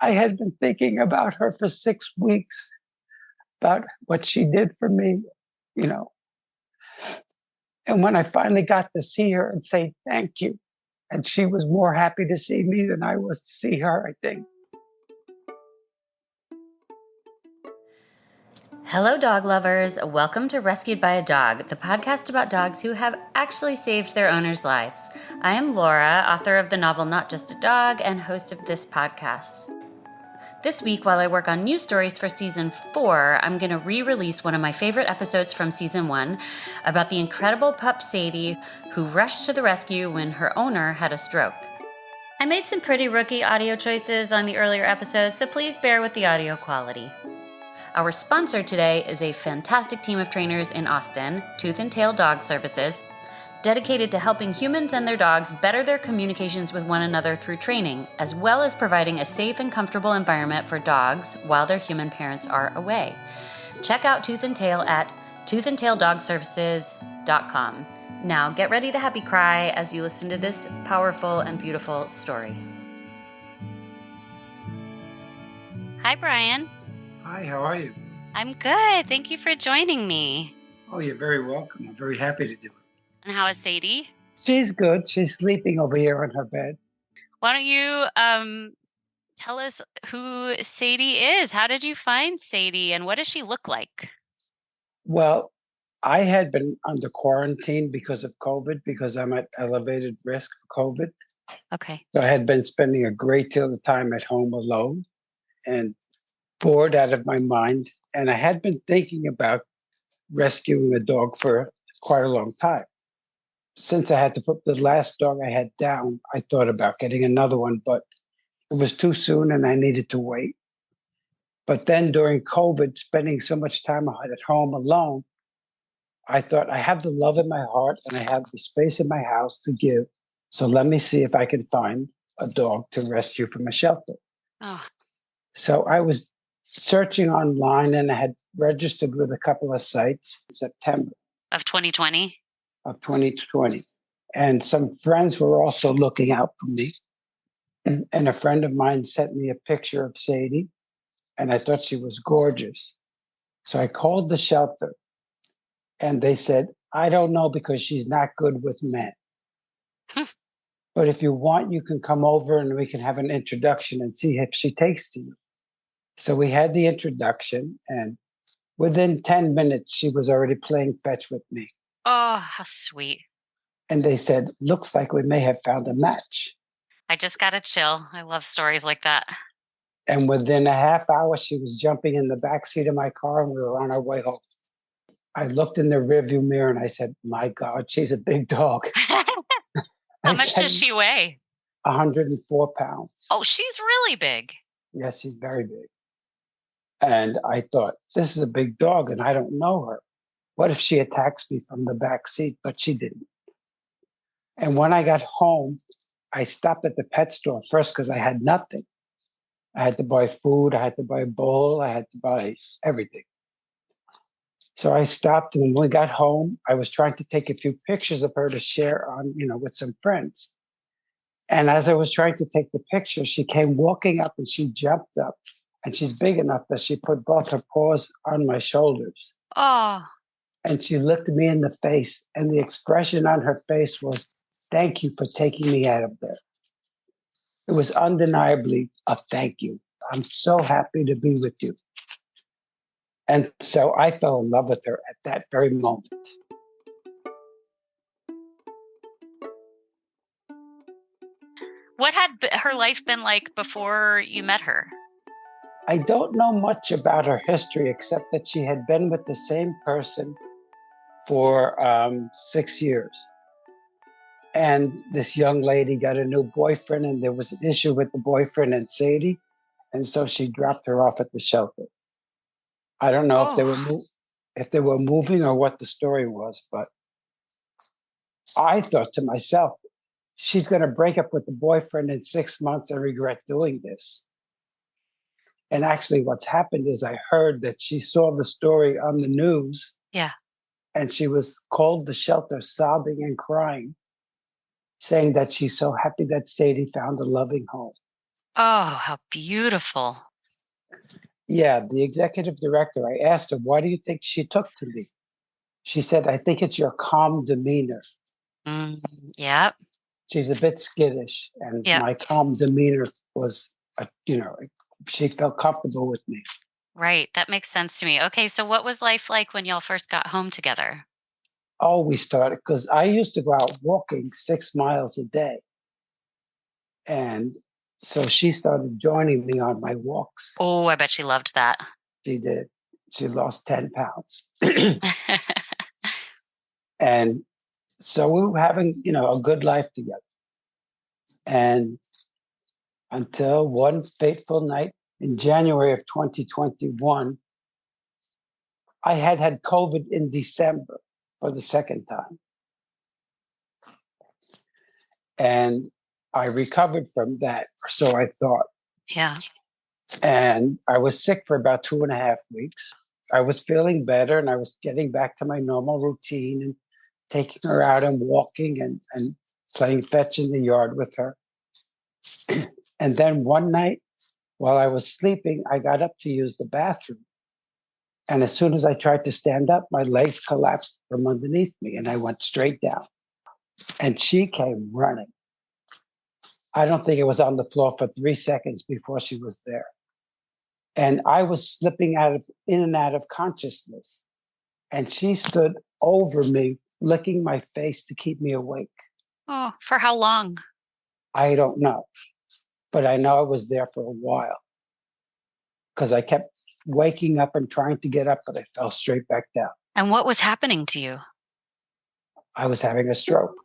I had been thinking about her for 6 weeks, about what she did for me, you know. And when I finally got to see her and say thank you, and she was more happy to see me than I was to see her, I think. Hello, dog lovers. Welcome to Rescued by a Dog, the podcast about dogs who have actually saved their owners' lives. I am Laura, author of the novel Not Just a Dog and host of this podcast. This week, while I work on new stories for season 4, I'm going to re-release one of my favorite episodes from season 1 about the incredible pup Sadie who rushed to the rescue when her owner had a stroke. I made some pretty rookie audio choices on the earlier episodes, so please bear with the audio quality. Our sponsor today is a fantastic team of trainers in Austin, Tooth and Tail Dog Services, dedicated to helping humans and their dogs better their communications with one another through training, as well as providing a safe and comfortable environment for dogs while their human parents are away. Check out Tooth and Tail at toothandtaildogservices.com. Now get ready to happy cry as you listen to this powerful and beautiful story. Hi, Brian. Hi, how are you? I'm good. Thank you for joining me. Oh, you're very welcome. I'm very happy to do it. And how is Sadie? She's good. She's sleeping over here in her bed. Why don't you tell us who Sadie is? How did you find Sadie and what does she look like? Well, I had been under quarantine because of COVID, because I'm at elevated risk for COVID. Okay. So I had been spending a great deal of time at home alone and bored out of my mind. And I had been thinking about rescuing a dog for quite a long time. Since I had to put the last dog I had down, I thought about getting another one, but it was too soon and I needed to wait. But then during COVID, spending so much time at home alone, I thought I have the love in my heart and I have the space in my house to give. So let me see if I can find a dog to rescue from a shelter. Oh. So I was searching online and I had registered with a couple of sites in September Of 2020? of 2020. And some friends were also looking out for me. And a friend of mine sent me a picture of Sadie, and I thought she was gorgeous. So I called the shelter, and they said, I don't know because she's not good with men. But if you want, you can come over and we can have an introduction and see if she takes to you. So we had the introduction, and within 10 minutes, she was already playing fetch with me. Oh, how sweet. And they said, looks like we may have found a match. I just got a chill. I love stories like that. And within a half hour, she was jumping in the back seat of my car and we were on our way home. I looked in the rearview mirror and I said, my God, she's a big dog. How much does she weigh? 104 pounds. Oh, she's really big. Yes, she's very big. And I thought, this is a big dog and I don't know her. What if she attacks me from the back seat? But she didn't. And when I got home, I stopped at the pet store first because I had nothing. I had to buy food. I had to buy a bowl. I had to buy everything. So I stopped, and when we got home, I was trying to take a few pictures of her to share on, with some friends. And as I was trying to take the picture, she came walking up and she jumped up. And she's big enough that she put both her paws on my shoulders. Oh. And she looked me in the face, and the expression on her face was, thank you for taking me out of there. It was undeniably a thank you. I'm so happy to be with you. And so I fell in love with her at that very moment. What had her life been like before you met her? I don't know much about her history except that she had been with the same person for 6 years. And this young lady got a new boyfriend, and there was an issue with the boyfriend and Sadie. And so she dropped her off at the shelter. I don't know if they were moving or what the story was, but I thought to myself, she's going to break up with the boyfriend in 6 months and regret doing this. And actually what's happened is I heard that she saw the story on the news. Yeah. And she was called the shelter sobbing and crying, saying that she's so happy that Sadie found a loving home. Oh, how beautiful. Yeah, the executive director, I asked her, why do you think she took to me? She said, I think it's your calm demeanor. Mm, yep. She's a bit skittish, and Yep. my calm demeanor was, she felt comfortable with me. Right. That makes sense to me. Okay. So, what was life like when y'all first got home together? Oh, we started because I used to go out walking 6 miles a day. And so she started joining me on my walks. Oh, I bet she loved that. She did. She lost 10 pounds. And so we were having, a good life together. And until one fateful night in January of 2021, I had COVID in December for the second time. And I recovered from that, or so I thought. Yeah. And I was sick for about 2.5 weeks. I was feeling better and I was getting back to my normal routine and taking her out and walking and playing fetch in the yard with her. And then one night while I was sleeping, I got up to use the bathroom. And as soon as I tried to stand up, my legs collapsed from underneath me and I went straight down. And she came running. I don't think it was on the floor for 3 seconds before she was there. And I was slipping in and out of consciousness. And she stood over me, licking my face to keep me awake. Oh, for how long? I don't know, but I know I was there for a while because I kept waking up and trying to get up, but I fell straight back down. And what was happening to you? I was having a stroke.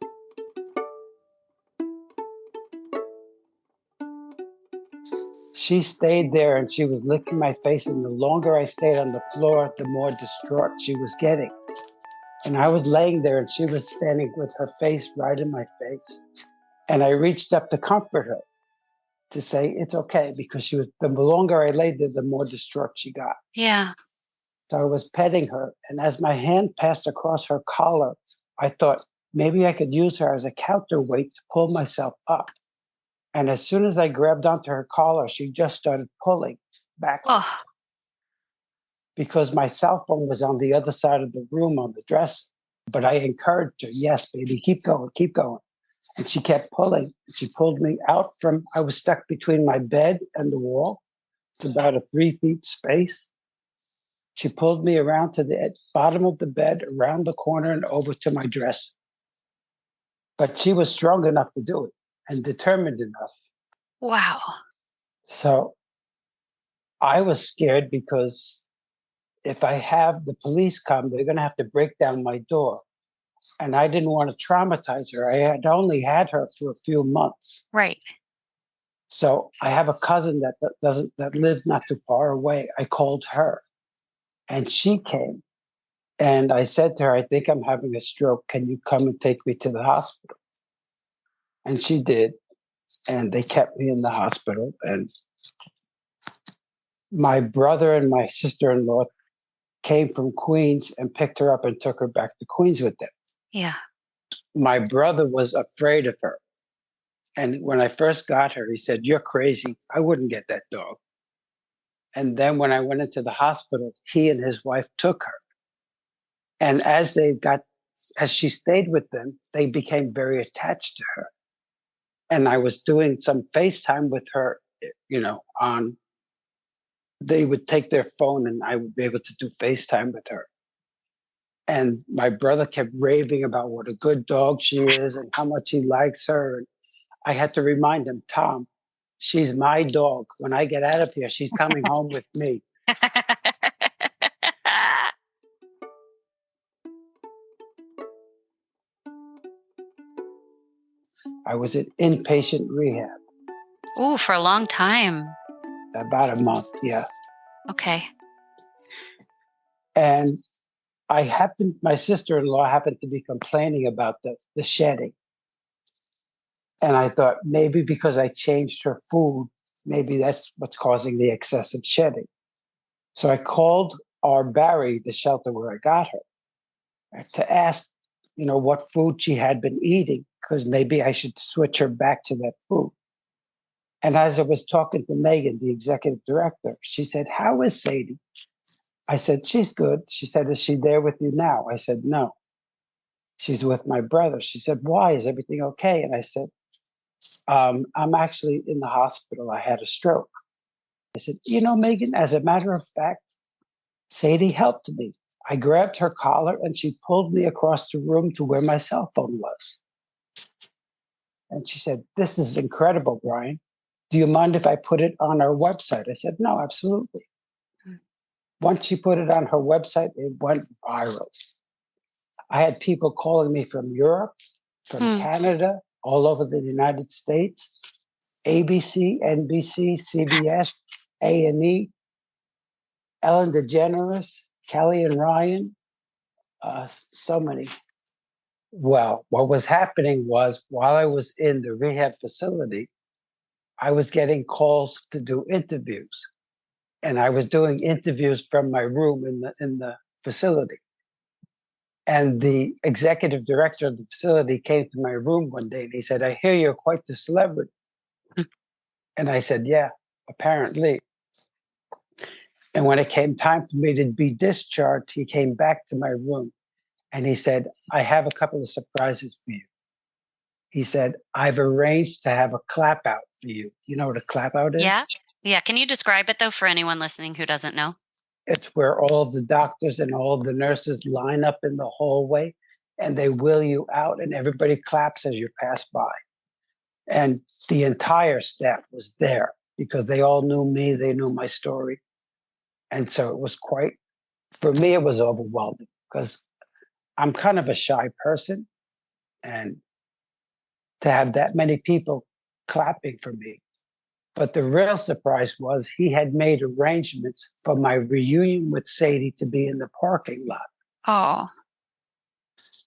She stayed there and she was licking my face. And the longer I stayed on the floor, the more distraught she was getting. And I was laying there and she was standing with her face right in my face. And I reached up to comfort her, to say it's okay, because the longer I laid there, the more distraught she got. Yeah. So I was petting her. And as my hand passed across her collar, I thought maybe I could use her as a counterweight to pull myself up. And as soon as I grabbed onto her collar, she just started pulling backwards Oh, because my cell phone was on the other side of the room on the dresser. But I encouraged her, yes, baby, keep going, keep going. And she kept pulling. She pulled me out I was stuck between my bed and the wall. It's about a 3 feet space. She pulled me around to the bottom of the bed, around the corner, and over to my dresser. But she was strong enough to do it and determined enough. wow. So I was scared because if I have the police come, they're going to have to break down my door. And I didn't want to traumatize her. I had only had her for a few months. Right. So I have a cousin that lives not too far away. I called her and she came. And I said to her, I think I'm having a stroke. Can you come and take me to the hospital? And she did. And they kept me in the hospital. And my brother and my sister-in-law came from Queens and picked her up and took her back to Queens with them. Yeah. My brother was afraid of her. And when I first got her, he said, "You're crazy. I wouldn't get that dog." And then when I went into the hospital, he and his wife took her. And as she stayed with them, they became very attached to her. And I was doing some FaceTime with her, they would take their phone and I would be able to do FaceTime with her. And my brother kept raving about what a good dog she is and how much he likes her. And I had to remind him, Tom, she's my dog. When I get out of here, she's coming home with me. I was in inpatient rehab. Ooh, for a long time. About a month, yeah. Okay. And my sister-in-law happened to be complaining about the shedding. And I thought maybe because I changed her food, maybe that's what's causing the excessive shedding. So I called our Barry, the shelter where I got her, to ask, what food she had been eating, because maybe I should switch her back to that food. And as I was talking to Megan, the executive director, she said, "How is Sadie?" I said, "She's good." She said, "Is she there with you now?" I said, "No, she's with my brother." She said, "Why? Is everything okay?" And I said, "I'm actually in the hospital. I had a stroke." I said, Megan, as a matter of fact, Sadie helped me. I grabbed her collar and she pulled me across the room to where my cell phone was. And she said, "This is incredible, Brian. Do you mind if I put it on our website?" I said, "No, absolutely." Once she put it on her website, it went viral. I had people calling me from Europe, from Canada, all over the United States, ABC, NBC, CBS, A&E, Ellen DeGeneres, Kelly and Ryan, so many. Well, what was happening was while I was in the rehab facility, I was getting calls to do interviews. And I was doing interviews from my room in the facility. And the executive director of the facility came to my room one day and he said, "I hear you're quite the celebrity." And I said, "Yeah, apparently." And when it came time for me to be discharged, he came back to my room and he said, "I have a couple of surprises for you." He said, "I've arranged to have a clap out for you." You know what a clap out is? Yeah. Yeah. Can you describe it though for anyone listening who doesn't know? It's where all of the doctors and all of the nurses line up in the hallway and they wheel you out and everybody claps as you pass by. And the entire staff was there because they all knew me, they knew my story. And so it was for me, it was overwhelming because I'm kind of a shy person. And to have that many people clapping for me. But the real surprise was he had made arrangements for my reunion with Sadie to be in the parking lot. Oh.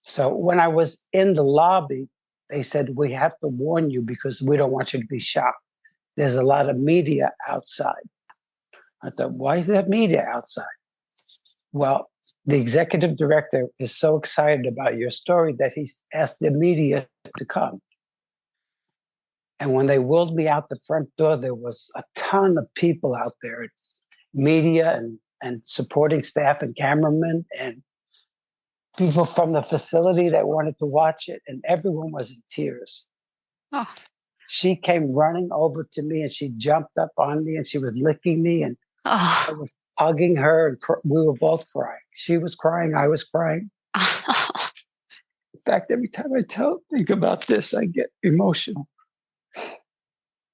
So when I was in the lobby, they said, "We have to warn you because we don't want you to be shocked. There's a lot of media outside." I thought, "Why is there media outside?" Well, the executive director is so excited about your story that he's asked the media to come. And when they wheeled me out the front door, there was a ton of people out there, media and supporting staff and cameramen and people from the facility that wanted to watch it. And everyone was in tears. Oh. She came running over to me and she jumped up on me and she was licking me and I Oh. was hugging her and we were both crying. She was crying, I was crying. In fact, every time I think about this, I get emotional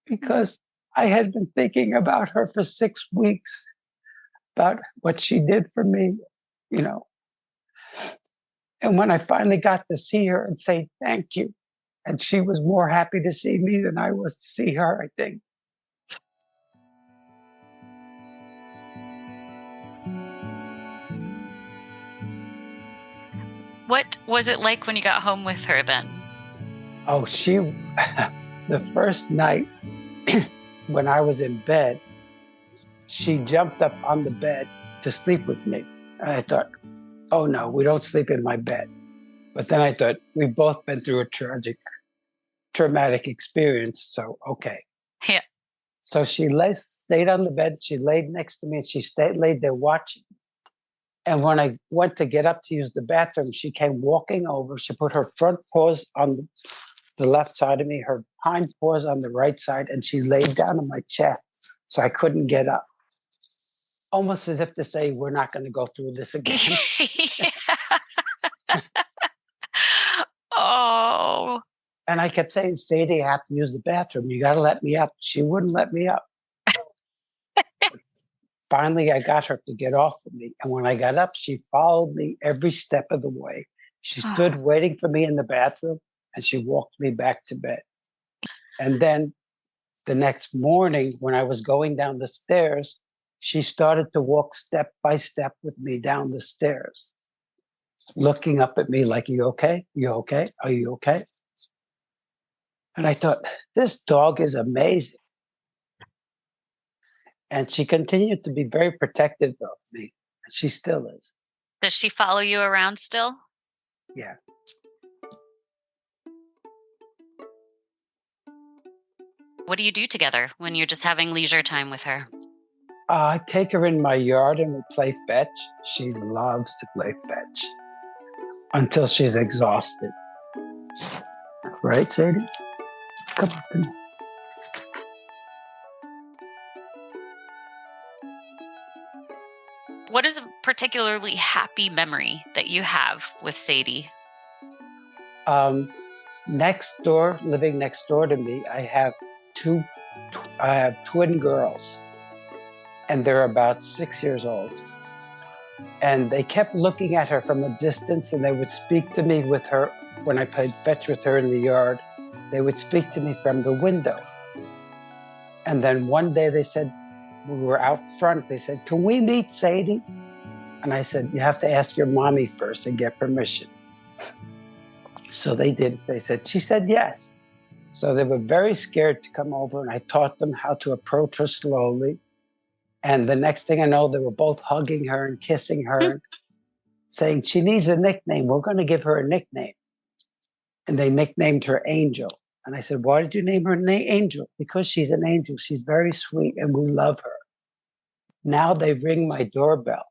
because I had been thinking about her for 6 weeks, about what she did for me, you know. And when I finally got to see her and say thank you, and she was more happy to see me than I was to see her, I think. What was it like when you got home with her then? Oh, the first night when I was in bed, she jumped up on the bed to sleep with me. And I thought, "Oh no, we don't sleep in my bed." But then I thought, we've both been through a traumatic experience. So, okay. Yeah. So she stayed on the bed. She laid next to me and she laid there watching. And when I went to get up to use the bathroom, she came walking over. She put her front paws on the left side of me, her hind paws on the right side, and she laid down on my chest so I couldn't get up. Almost as if to say, "We're not going to go through this again." Oh. And I kept saying, "Sadie, I have to use the bathroom. You got to let me up." She wouldn't let me up. Finally, I got her to get off of me. And when I got up, she followed me every step of the way. She stood waiting for me in the bathroom and she walked me back to bed. And then the next morning, when I was going down the stairs, she started to walk step by step with me down the stairs, looking up at me like, "You okay? You okay? Are you okay?" And I thought, this dog is amazing. And she continued to be very protective of me. And she still is. Does she follow you around still? Yeah. What do you do together when you're just having leisure time with her? I take her in my yard and we play fetch. She loves to play fetch until she's exhausted. Right, Sadie? Come on, come on. What is a particularly happy memory that you have with Sadie? Living next door to me, I have twin girls, and they're about 6 years old. And they kept looking at her from a distance, and they would speak to me with her when I played fetch with her in the yard. They would speak to me from the window. And then one day they said, we were out front, they said, "Can we meet Sadie?" And I said, "You have to ask your mommy first and get permission." So they did. She said yes. So they were very scared to come over, and I taught them how to approach her slowly. And the next thing I know, they were both hugging her and kissing her, saying, "She needs a nickname. We're going to give her a nickname." And they nicknamed her Angel. And I said, "Why did you name her Angel?" "Because she's an angel. She's very sweet, and we love her." Now they ring my doorbell.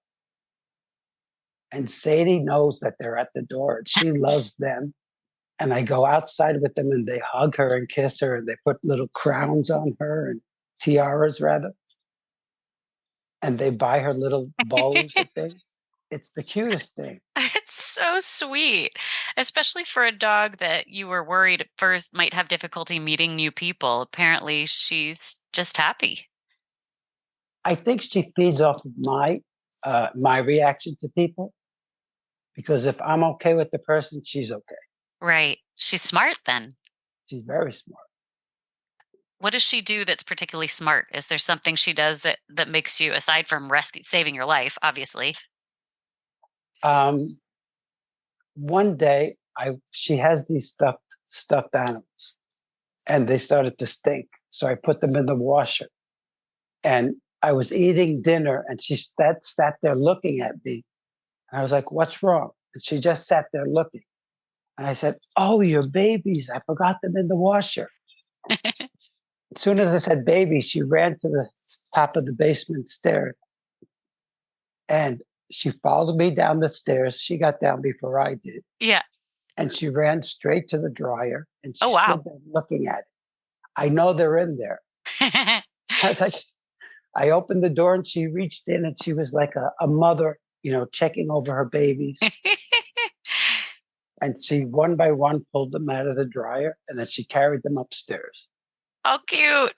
And Sadie knows that they're at the door, and she loves them. And I go outside with them, and they hug her and kiss her, and they put little crowns on her, and tiaras rather. And they buy her little bows and things. It's the cutest thing. It's so sweet, especially for a dog that you were worried at first might have difficulty meeting new people. Apparently, she's just happy. I think she feeds off of my reaction to people, because if I'm okay with the person, she's okay. Right. She's smart then. She's very smart. What does she do that's particularly smart? Is there something she does that makes you, aside from saving your life, obviously? One day, she has these stuffed animals, and they started to stink. So I put them in the washer, and I was eating dinner, and she sat there looking at me, and I was like, "What's wrong?" And she just sat there looking, and I said, "Oh, your babies! I forgot them in the washer." As soon as I said baby, she ran to the top of the basement stairs, and she followed me down the stairs. She got down before I did. Yeah. And she ran straight to the dryer, and she Oh, wow. stood there looking at it. I know they're in there. I was like, I opened the door, and she reached in, and she was like a mother, checking over her babies. And she, one by one, pulled them out of the dryer, and then she carried them upstairs. Oh, cute.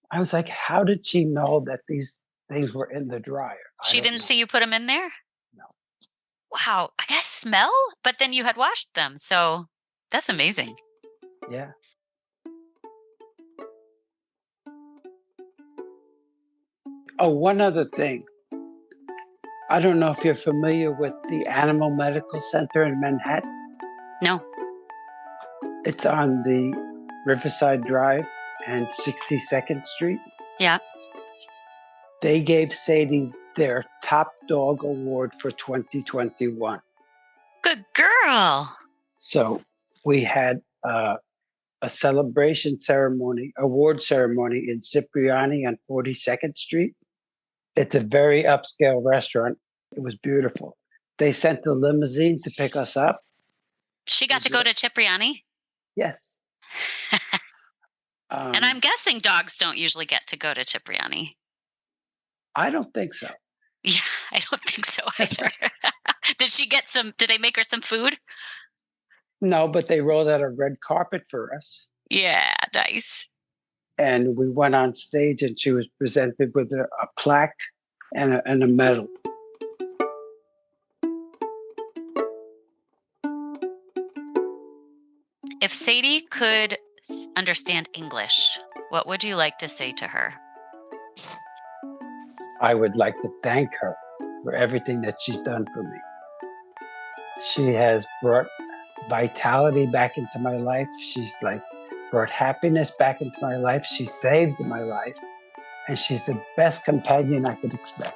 I was like, how did she know that these things were in the dryer? She didn't see you put them in there? No. Wow. I guess smell, but then you had washed them. So that's amazing. Yeah. Oh, one other thing. I don't know if you're familiar with the Animal Medical Center in Manhattan. No. It's on the Riverside Drive and 62nd Street. Yeah. They gave Sadie their Top Dog Award for 2021. Good girl. So we had a celebration ceremony, award ceremony in Cipriani on 42nd Street. It's a very upscale restaurant. It was beautiful. They sent the limousine to pick us up. She got to go to Cipriani? Yes. And I'm guessing dogs don't usually get to go to Cipriani. I don't think so. Yeah, I don't think so either. Did they make her some food? No, but they rolled out a red carpet for us. Yeah, nice. And we went on stage, and she was presented with a plaque and a medal. If Sadie could understand English, what would you like to say to her? I would like to thank her for everything that she's done for me. She has brought vitality back into my life. She's brought happiness back into my life. She saved my life. And she's the best companion I could expect.